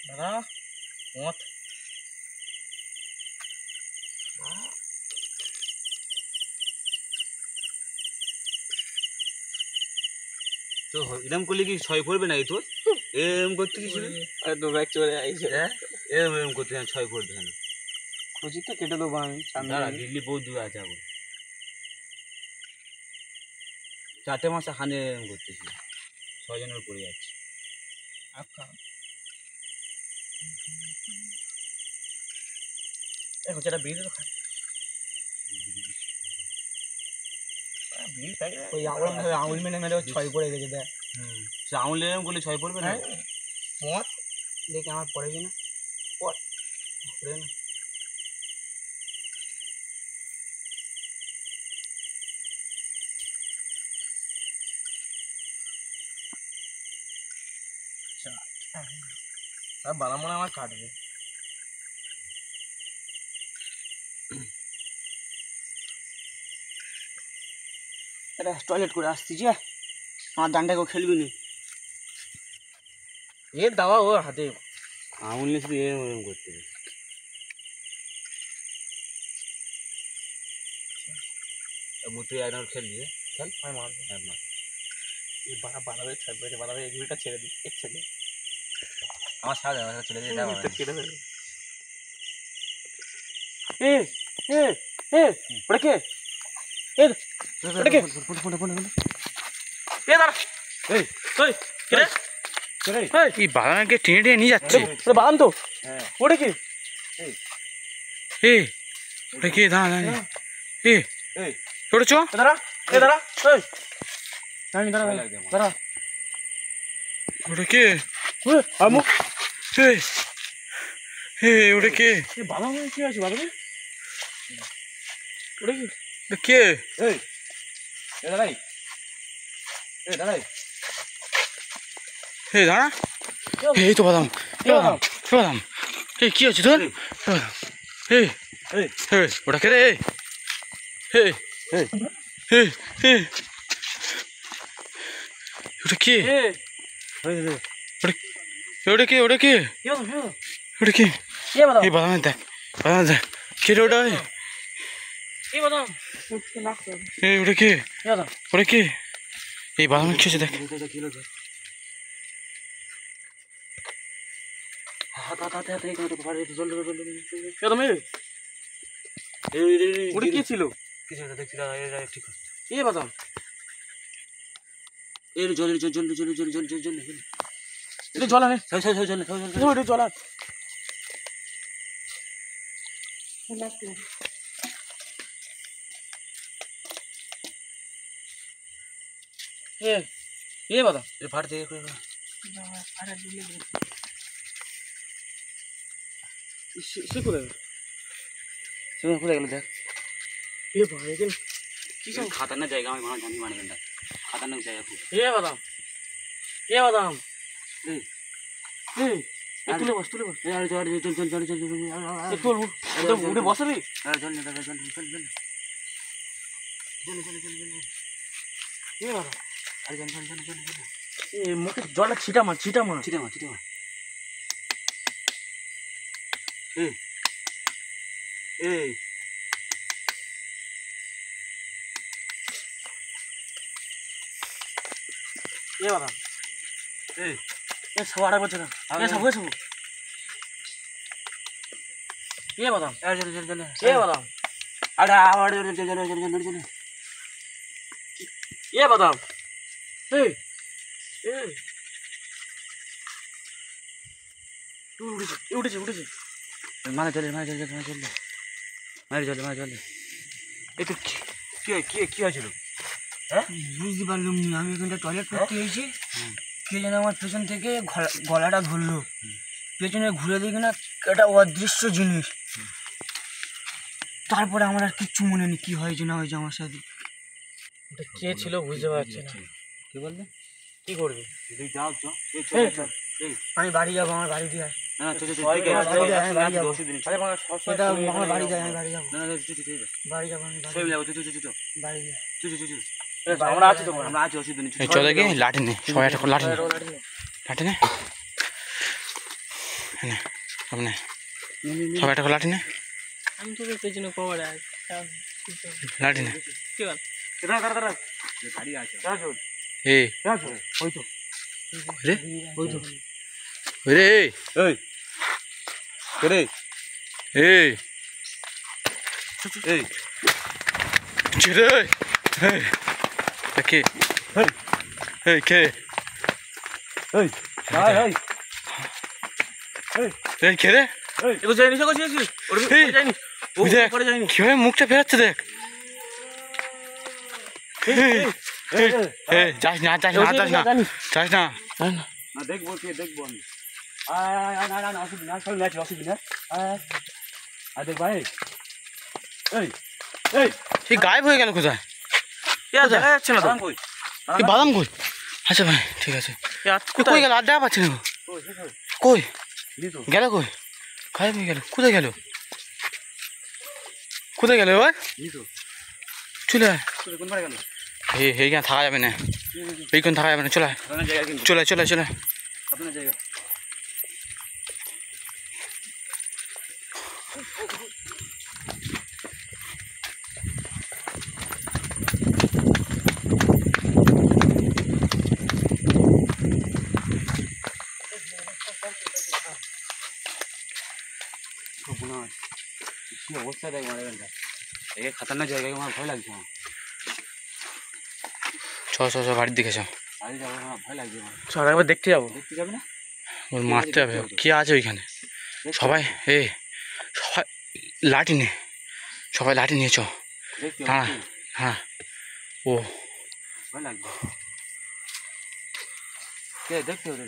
দাদা মত তো এরকম করলে কি ছয় পড়বে না? এই তোর এরকম করতে গেছিল তো ব্যাগ চলে আইছে। হ্যাঁ এরকম করতে ছয় পড়বে না। খুঁজি তো কেটে দেবো আমি দাঁড়া, দিল্লি বহু দূর আছে এখন। 4টে মাসে হানে এরকম করতেছিল, 6 জনের পড়ে যাচ্ছে। হচ্ছে একটা বিড়ি তো খায় ওই আঙুল মেনে মেরে 6 পড়ে গেছে। দেখ সে আঙুল এরকম করলে 6 পড়বে না। মত দেখে আমার পড়ে কিনা পড়ে না। আর বালা মনে আমার কাটবে। এটা টয়লেট করে আসছি যে আমার ডান্ডাকেও খেলবি নি। এর দাওয়া ওর হাতে আঙুল নিয়ে শুধু এরকম করতে হবে। তুই একদম খেলবি, খেল। আমি মারবো। হ্যাঁ মার। এই বাড়াবে ছাড়বে বাড়াবে এই গুলিটা ছেড়ে দিই। এক ছেলে আমার সাথে ছেলে দিয়ে ছেড়ে দেবে। এ এ এ ওটা কে? এ ওটা কে? এ দাঁড়া। এই ওই কে রে? এই বাগানকে টেনে টেনে নিয়ে যাচ্ছে। ওটা বাগান তো। ওটা কে? এ ওটা কে? দাঁড়া দাঁড়া। এ ওটা চ। দাঁড়া এ দাঁড়া। ওই আমি দাঁড়া দাঁড়া। ওটা কে? আমু এ এ ওটা কে? বাবা কি আছে বাবা? ওটা কি? ওটা কে? এই এ দাঁড়াই, এ দাঁড়াই। এই দাঁড়া। এই তো বাদাম, বাদাম বাদাম। এই কি হচ্ছে তোর? এই ওটা কে রে? এই এই এই ওটা কে? ওটা কে? ওটা কে? ওটা কে? এই বাদাম দেখ, বাদাম দেখ কে রে ওটা? এই ওটা কে? ওটা কে? এই বাদাম কি হচ্ছে দেখ। ওটা কি ছিল? কিছু দেখছি ঠিক আছে। এ বাদাম এর জল জল জল জল জল জল জল জল এটা জল আনে। জল জল আন। এ বাদাম এ ফাট দিয়ে সে করে খুলে গেল। দেখ এ ভাই এখানে কি সব খাতারনাক জায়গা, আমি মনে জানি মানে কেনটা খাতারনাক জায়গা খুব। এ বাদাম এ বাদাম তুলে বস তুলে বস। উঠে বসাবি? এ বাদাম এ মুখে জলটা ছিটা মার ছিটা মার ছিটে মার ছিটে মার। এই এ বাদাম এই এ সব আড়াই বছর এ সব সব এ বাদাম এ বাদাম আরে আবার এ বাদাম এই এ উঠেছে উঠেছে মানে চলে মানে চলে মানে চলে মারি চলে মানে চলে। এই তো কি হয়েছিল? হ্যাঁ বুঝতে পারলাম না। আমি এখানটা টয়লেট করতে এসেছি, কে যেন আমার পেছন থেকে গলাটা ধরলো। পেছনে ঘুরে দেখি না একটা অদৃশ্য জিনিস। তারপরে আমার আর কিচ্ছু মনে নেই কি হয়েছে না হয়েছে আমার সাথে। ওটা কে ছিল বুঝতে পারছি না। কি বললে? কি করবি? তুই যাও চ। আমি বাড়ি যাবো, আমার বাড়ি দিয়ে না চল চল বাড়ি যাবো। বাড়ি যাবো। আমার বাড়ি যাই, আমি বাড়ি যাবো, না না বাড়ি যাবো, আমি সব যাবো। চল চল চল বাড়ি যাই। চল চল চল আমরা আছি তো, আমরা আছি, অসুবিধা নেই। এই চলে গিয়ে লাঠি নে, সবাই একটা লাঠি নে, লাঠি নে। নে আপনি সব একটা করে লাঠি নে আমি তোকে পেছনে কবার লাঠি নে কি বল গাড়ি আছে এই ওই তো রে ওই তো ওই রে এই কে রে এই এই ছেড়ে এই কে এই কে এই ভাই এই এই কে রে এগো যাইনি এগো যাইনি ওর এই, যাইনি ও ওই দেখ পরে যাইনি কিভাবে মুখটা ফেরাচ্ছে দেখ এই এই যাস না যাস না যাস না যাস না না দেখবো কে দেখবো আমি না অসুবিধা না চল ম্যাচ অসুবিধা আয় দেখ ভাই এই এই এই গায়েব হয়ে গেল কোথায় দেখা যাচ্ছে না তো কই এই বাদাম কই আচ্ছা ভাই ঠিক আছে কই গেল আর দেখা পাচ্ছি না কই গেল কই গায়েব হয়ে গেল কোথায় গেল কোথায় গেল এবার চলে আয় কোন পারে গেল এইখানে থাকা যাবে না এইখানে থাকা যাবে না চলে আয় আপনার জায়গা কিন্তু চলে আয়, চলে আয়, চলে আয়। আপনার জায়গা কি অবস্থা দেখ আমার এখানটা এই খাতারনাক জায়গায় আমার ভয় লাগছে আমার চ বাড়ির দিকে চ বাড়ি যাবো আমার ভয় লাগছে আমার চল একবার দেখতে যাবো দেখতে যাবে না ওর মারতে হবে কি আছে ওইখানে সবাই সবাই লাঠি নে সবাই লাঠি নিয়ে চ দেখতে হ্যাঁ হ্যাঁ ও ভয় লাগবে কে দেখতে হবে